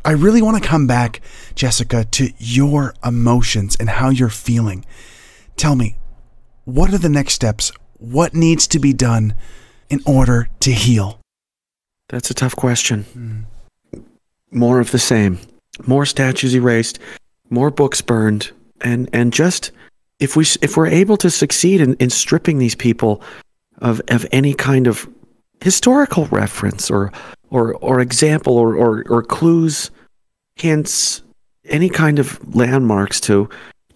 I really want to come back, Jessica, to your emotions and how you're feeling. Tell me, what are the next steps? What needs to be done in order to heal? That's a tough question. More of the same. More statues erased, more books burned, and just if we're able to succeed in stripping these people of any kind of historical reference or example or clues, hints, any kind of landmarks to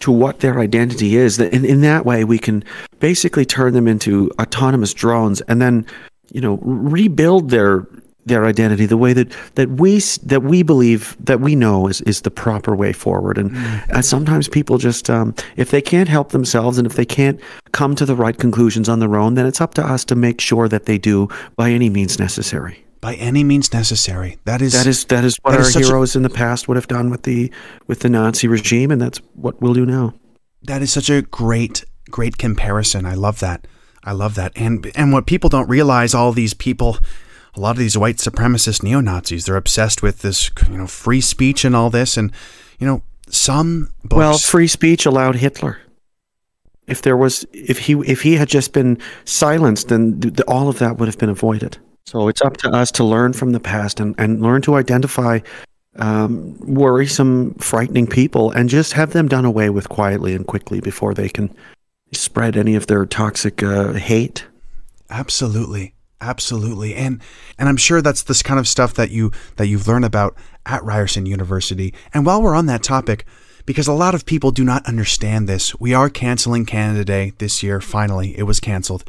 what their identity is, that in that way we can basically turn them into autonomous drones and then, rebuild their identity the way that we believe, that we know is the proper way forward. And sometimes people just, if they can't help themselves and if they can't come to the right conclusions on their own, then it's up to us to make sure that they do by any means necessary. By any means necessary. That is what our heroes in the past would have done with the Nazi regime, and that's what we'll do now. That is such a great comparison. I love that. And what people don't realize, all these people, a lot of these white supremacist neo-Nazis, they're obsessed with this, free speech and all this. And, some books... Well, free speech allowed Hitler. If he had just been silenced, then all of that would have been avoided. So it's up to us to learn from the past and learn to identify worrisome, frightening people and just have them done away with quietly and quickly before they can spread any of their toxic hate. Absolutely. And I'm sure that's this kind of stuff that you've learned about at Ryerson University. And while we're on that topic, because a lot of people do not understand this, we are canceling Canada Day this year. Finally, it was canceled.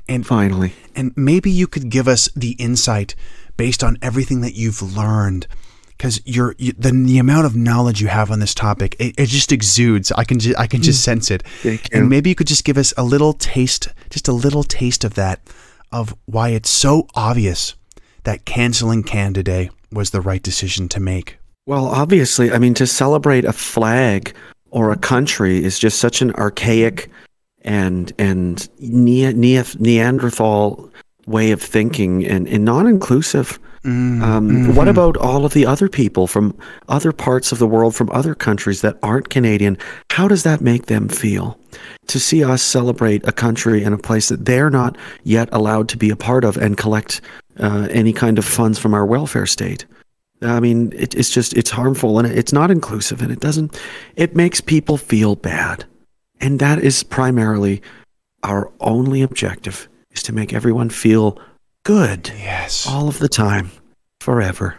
And finally. And maybe you could give us the insight based on everything that you've learned, because the amount of knowledge you have on this topic, it just exudes. I can just sense it. And maybe you could just give us a little taste of that, of why it's so obvious that canceling Canada Day was the right decision to make. Well, obviously, to celebrate a flag or a country is just such an archaic and Neanderthal way of thinking and non-inclusive. What about all of the other people from other parts of the world, from other countries that aren't Canadian? How does that make them feel? To see us celebrate a country and a place that they're not yet allowed to be a part of and collect any kind of funds from our welfare state. It's harmful and it's not inclusive, and it makes people feel bad. And that is primarily our only objective, is to make everyone feel good. Yes. All of the time, forever.